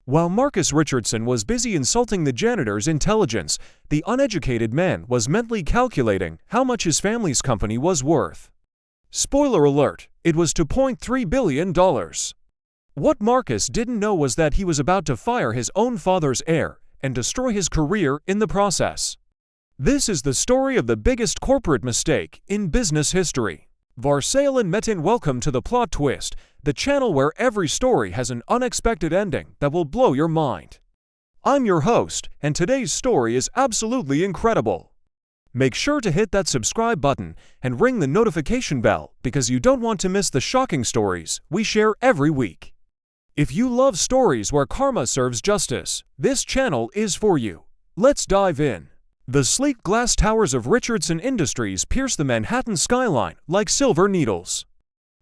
While Marcus Richardson was busy insulting the janitor's intelligence, the uneducated man was mentally calculating how much his family's company was worth. Spoiler alert, it was $2.3 billion. What Marcus didn't know was that he was about to fire his own father's heir and destroy his career in the process. This is the story of the biggest corporate mistake in business history. Varsale and Metin, welcome to The Plot Twist, the channel where every story has an unexpected ending that will blow your mind. I'm your host, and today's story is absolutely incredible. Make sure to hit that subscribe button and ring the notification bell because you don't want to miss the shocking stories we share every week. If you love stories where karma serves justice, this channel is for you. Let's dive in. The sleek glass towers of Richardson Industries pierce the Manhattan skyline like silver needles.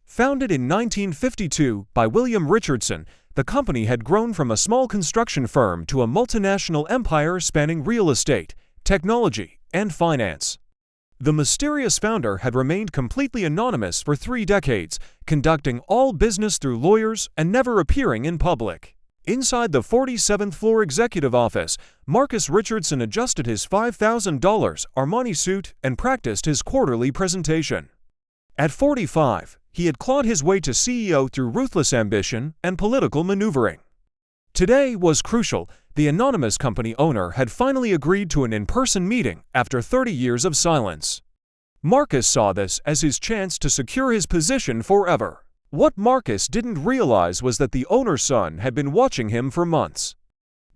Founded in 1952 by William Richardson, the company had grown from a small construction firm to a multinational empire spanning real estate, technology, and finance. The mysterious founder had remained completely anonymous for 3 decades, conducting all business through lawyers and never appearing in public. Inside the 47th floor executive office, Marcus Richardson adjusted his $5,000 Armani suit and practiced his quarterly presentation. At 45, he had clawed his way to CEO through ruthless ambition and political maneuvering. Today was crucial. The anonymous company owner had finally agreed to an in-person meeting after 30 years of silence. Marcus saw this as his chance to secure his position forever. What Marcus didn't realize was that the owner's son had been watching him for months.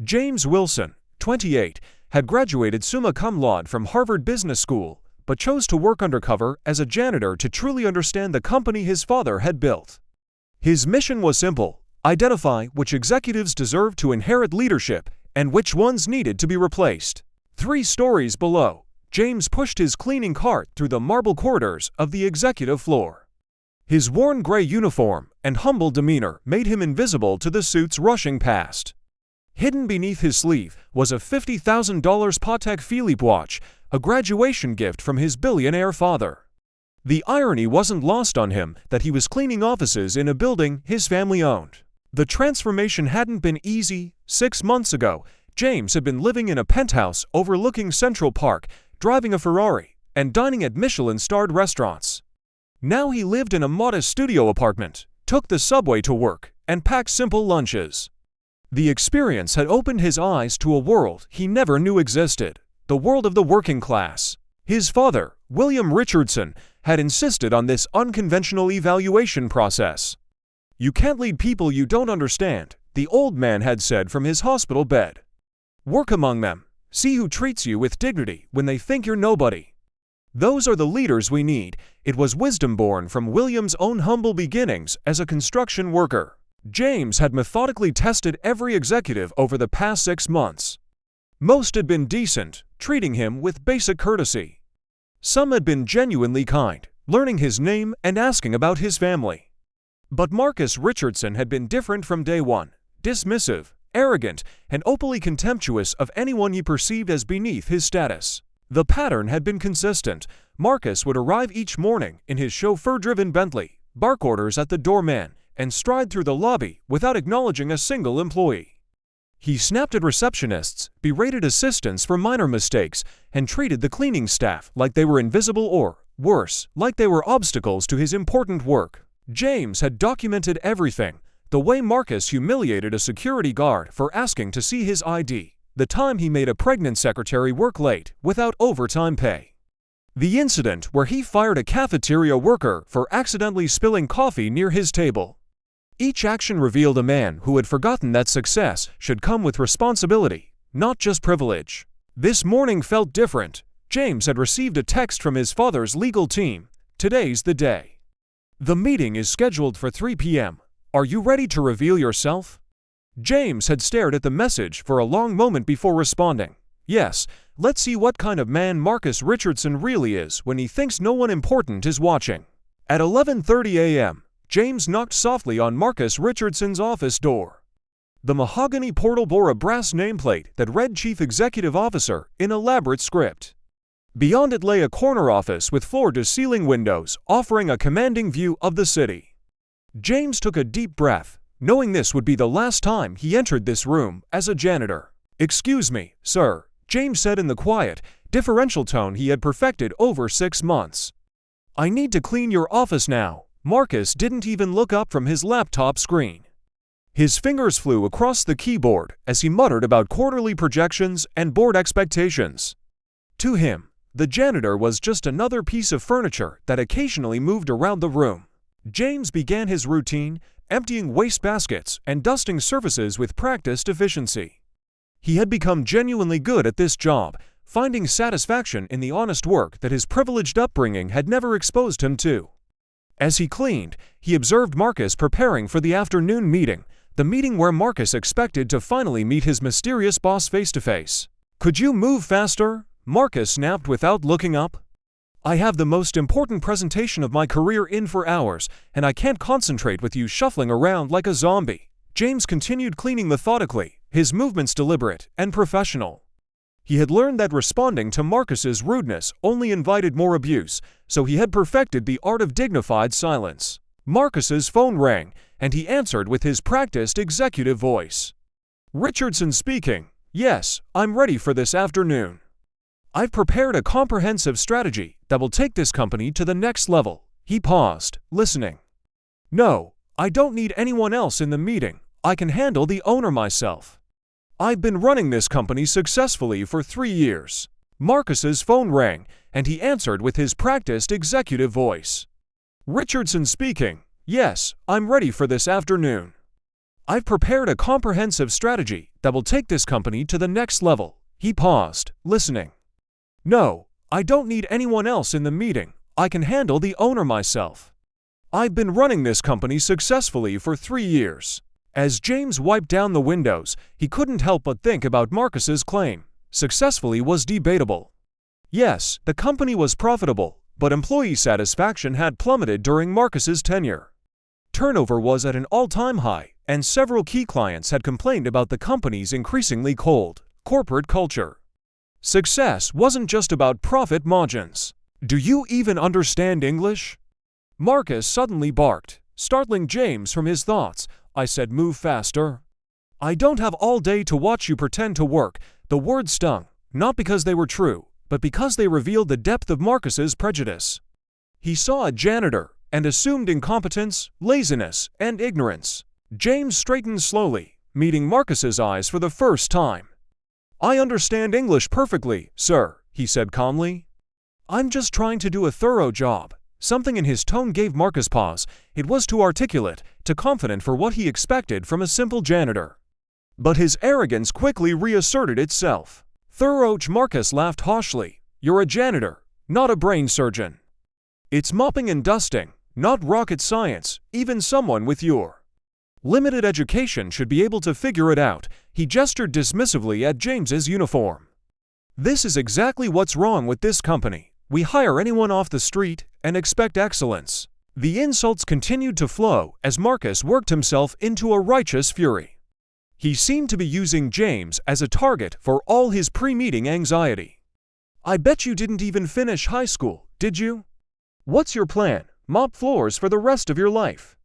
James Wilson, 28, had graduated summa cum laude from Harvard Business School, but chose to work undercover as a janitor to truly understand the company his father had built. His mission was simple: identify which executives deserved to inherit leadership and which ones needed to be replaced. 3 stories below, James pushed his cleaning cart through the marble corridors of the executive floor. His worn gray uniform and humble demeanor made him invisible to the suits rushing past. Hidden beneath his sleeve was a $50,000 Patek Philippe watch, a graduation gift from his billionaire father. The irony wasn't lost on him that he was cleaning offices in a building his family owned. The transformation hadn't been easy. 6 months ago, James had been living in a penthouse overlooking Central Park, driving a Ferrari, and dining at Michelin-starred restaurants. Now he lived in a modest studio apartment, took the subway to work, and packed simple lunches. The experience had opened his eyes to a world he never knew existed, the world of the working class. His father, William Richardson, had insisted on this unconventional evaluation process. "You can't lead people you don't understand," the old man had said from his hospital bed. "Work among them. See who treats you with dignity when they think you're nobody. Those are the leaders we need." It was wisdom born from William's own humble beginnings as a construction worker. James had methodically tested every executive over the past 6 months. Most had been decent, treating him with basic courtesy. Some had been genuinely kind, learning his name and asking about his family. But Marcus Richardson had been different from day one, dismissive, arrogant, and openly contemptuous of anyone he perceived as beneath his status. The pattern had been consistent. Marcus would arrive each morning in his chauffeur-driven Bentley, bark orders at the doorman, and stride through the lobby without acknowledging a single employee. He snapped at receptionists, berated assistants for minor mistakes, and treated the cleaning staff like they were invisible or, worse, like they were obstacles to his important work. James had documented everything: the way Marcus humiliated a security guard for asking to see his ID, the time he made a pregnant secretary work late without overtime pay, the incident where he fired a cafeteria worker for accidentally spilling coffee near his table. Each action revealed a man who had forgotten that success should come with responsibility, not just privilege. This morning felt different. James had received a text from his father's legal team. "Today's the day. The meeting is scheduled for 3 p.m. Are you ready to reveal yourself?" James had stared at the message for a long moment before responding. "Yes, let's see what kind of man Marcus Richardson really is when he thinks no one important is watching." At 11:30 a.m., James knocked softly on Marcus Richardson's office door. The mahogany portal bore a brass nameplate that read Chief Executive Officer in elaborate script. Beyond it lay a corner office with floor-to-ceiling windows offering a commanding view of the city. James took a deep breath. knowing this would be the last time he entered this room as a janitor. "Excuse me, sir," James said in the quiet, deferential tone he had perfected over 6 months. "I need to clean your office now." Marcus didn't even look up from his laptop screen. His fingers flew across the keyboard as he muttered about quarterly projections and board expectations. To him, the janitor was just another piece of furniture that occasionally moved around the room. James began his routine, emptying wastebaskets and dusting surfaces with practiced efficiency. He had become genuinely good at this job, finding satisfaction in the honest work that his privileged upbringing had never exposed him to. As he cleaned, he observed Marcus preparing for the afternoon meeting, the meeting where Marcus expected to finally meet his mysterious boss face-to-face. "Could you move faster?" Marcus snapped without looking up. "I have the most important presentation of my career in 4 hours, and I can't concentrate with you shuffling around like a zombie." James continued cleaning methodically, his movements deliberate and professional. He had learned that responding to Marcus's rudeness only invited more abuse, so he had perfected the art of dignified silence. Marcus's phone rang, and he answered with his practiced executive voice. "Richardson speaking. Yes, I'm ready for this afternoon. I've prepared a comprehensive strategy that will take this company to the next level." He paused, listening. "No, I don't need anyone else in the meeting. I can handle the owner myself. I've been running this company successfully for 3 years. Marcus's phone rang, and he answered with his practiced executive voice. "Richardson speaking. Yes, I'm ready for this afternoon. I've prepared a comprehensive strategy that will take this company to the next level." He paused, listening. "No, I don't need anyone else in the meeting. I can handle the owner myself. I've been running this company successfully for 3 years. As James wiped down the windows, he couldn't help but think about Marcus's claim. Successfully was debatable. Yes, the company was profitable, but employee satisfaction had plummeted during Marcus's tenure. Turnover was at an all-time high, and several key clients had complained about the company's increasingly cold corporate culture. Success wasn't just about profit margins. "Do you even understand English?" Marcus suddenly barked, startling James from his thoughts. "I said move faster. I don't have all day to watch you pretend to work." The words stung, not because they were true, but because they revealed the depth of Marcus's prejudice. He saw a janitor and assumed incompetence, laziness, and ignorance. James straightened slowly, meeting Marcus's eyes for the first time. "I understand English perfectly, sir," he said calmly. "I'm just trying to do a thorough job." Something in his tone gave Marcus pause. It was too articulate, too confident for what he expected from a simple janitor. But his arrogance quickly reasserted itself. "Thorough?" Marcus laughed harshly. "You're a janitor, not a brain surgeon. It's mopping and dusting, not rocket science. Even someone with your limited education should be able to figure it out." He gestured dismissively at James's uniform. "This is exactly what's wrong with this company. We hire anyone off the street and expect excellence." The insults continued to flow as Marcus worked himself into a righteous fury. He seemed to be using James as a target for all his pre-meeting anxiety. "I bet you didn't even finish high school, did you? What's your plan? Mop floors for the rest of your life?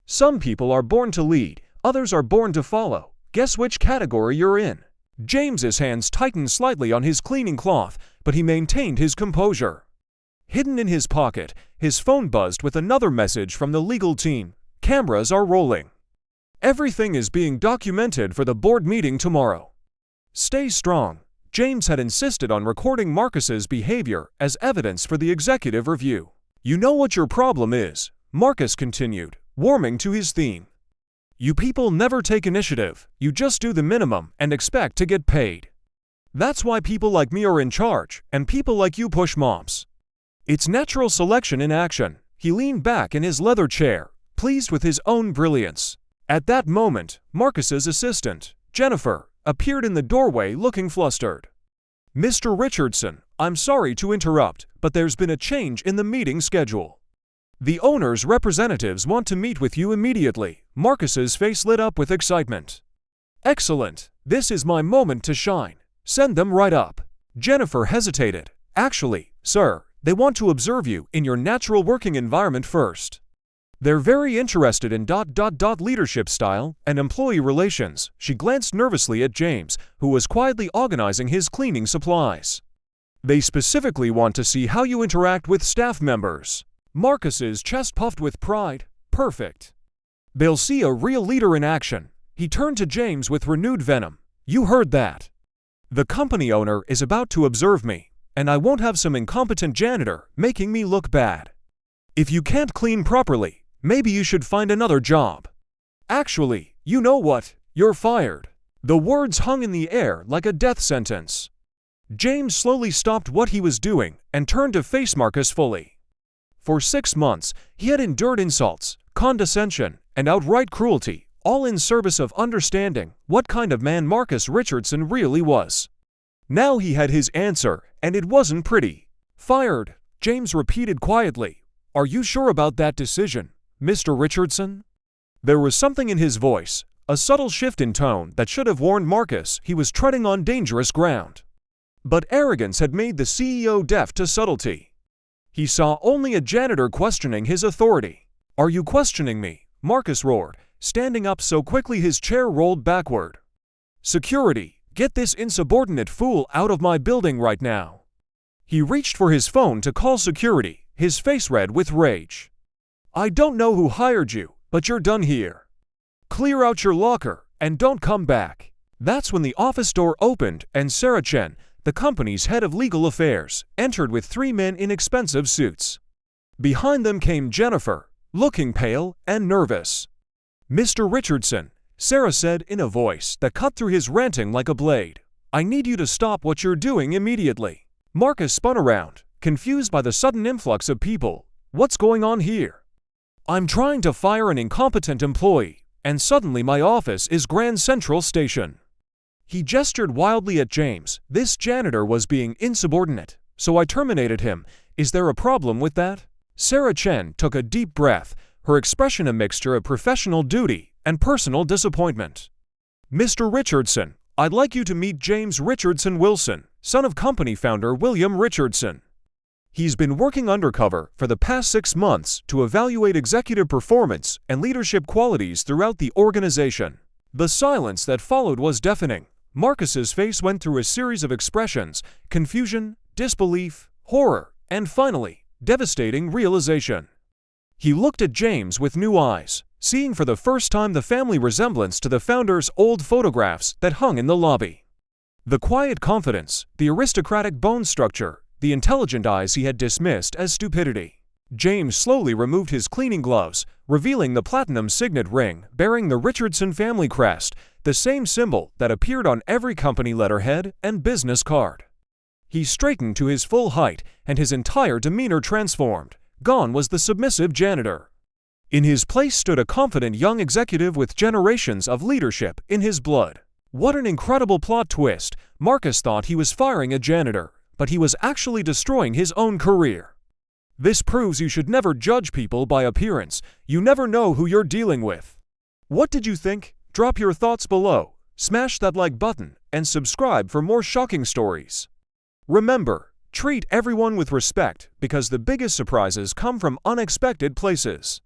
Some people are born to lead, others are born to follow. Guess which category you're in?" James's hands tightened slightly on his cleaning cloth, but he maintained his composure. Hidden in his pocket, his phone buzzed with another message from the legal team. "Cameras are rolling. Everything is being documented for the board meeting tomorrow. Stay strong." James had insisted on recording Marcus's behavior as evidence for the executive review. "You know what your problem is," Marcus continued, warming to his theme. "You people never take initiative, you just do the minimum and expect to get paid. That's why people like me are in charge, and people like you push mops. It's natural selection in action." He leaned back in his leather chair, pleased with his own brilliance. At that moment, Marcus's assistant, Jennifer, appeared in the doorway looking flustered. "Mr. Richardson, I'm sorry to interrupt, but there's been a change in the meeting schedule. The owner's representatives want to meet with you immediately." Marcus's face lit up with excitement. "Excellent. This is my moment to shine. Send them right up." Jennifer hesitated. "Actually, sir, they want to observe you in your natural working environment first." They're very interested in leadership style and employee relations. She glanced nervously at James, who was quietly organizing his cleaning supplies. They specifically want to see how you interact with staff members. Marcus's chest puffed with pride. Perfect. They'll see a real leader in action. He turned to James with renewed venom. You heard that. The company owner is about to observe me, and I won't have some incompetent janitor making me look bad. If you can't clean properly, maybe you should find another job. Actually, you know what? You're fired. The words hung in the air like a death sentence. James slowly stopped what he was doing and turned to face Marcus fully. For 6 months, he had endured insults, condescension, and outright cruelty, all in service of understanding what kind of man Marcus Richardson really was. Now he had his answer, and it wasn't pretty. Fired, James repeated quietly. Are you sure about that decision, Mr. Richardson? There was something in his voice, a subtle shift in tone that should have warned Marcus he was treading on dangerous ground. But arrogance had made the CEO deaf to subtlety. He saw only a janitor questioning his authority. Are you questioning me? Marcus roared, standing up so quickly his chair rolled backward. Security, get this insubordinate fool out of my building right now. He reached for his phone to call security, his face red with rage. I don't know who hired you, but you're done here. Clear out your locker and don't come back. That's when the office door opened and Sarah Chen, the company's head of legal affairs, entered with 3 men in expensive suits. Behind them came Jennifer, looking pale and nervous. Mr. Richardson, Sarah said in a voice that cut through his ranting like a blade. I need you to stop what you're doing immediately. Marcus spun around, confused by the sudden influx of people. What's going on here? I'm trying to fire an incompetent employee, and suddenly my office is Grand Central Station. He gestured wildly at James. This janitor was being insubordinate, so I terminated him. Is there a problem with that? Sarah Chen took a deep breath, her expression a mixture of professional duty and personal disappointment. Mr. Richardson, I'd like you to meet James Richardson Wilson, son of company founder William Richardson. He's been working undercover for the past 6 months to evaluate executive performance and leadership qualities throughout the organization. The silence that followed was deafening. Marcus's face went through a series of expressions: confusion, disbelief, horror, and finally, devastating realization. He looked at James with new eyes, seeing for the first time the family resemblance to the founder's old photographs that hung in the lobby. The quiet confidence, the aristocratic bone structure, the intelligent eyes he had dismissed as stupidity. James slowly removed his cleaning gloves, revealing the platinum signet ring bearing the Richardson family crest, the same symbol that appeared on every company letterhead and business card. He straightened to his full height, and his entire demeanor transformed. Gone was the submissive janitor. In his place stood a confident young executive with generations of leadership in his blood. What an incredible plot twist! Marcus thought he was firing a janitor, but he was actually destroying his own career. This proves you should never judge people by appearance. You never know who you're dealing with. What did you think? Drop your thoughts below, smash that like button, and subscribe for more shocking stories. Remember, treat everyone with respect because the biggest surprises come from unexpected places.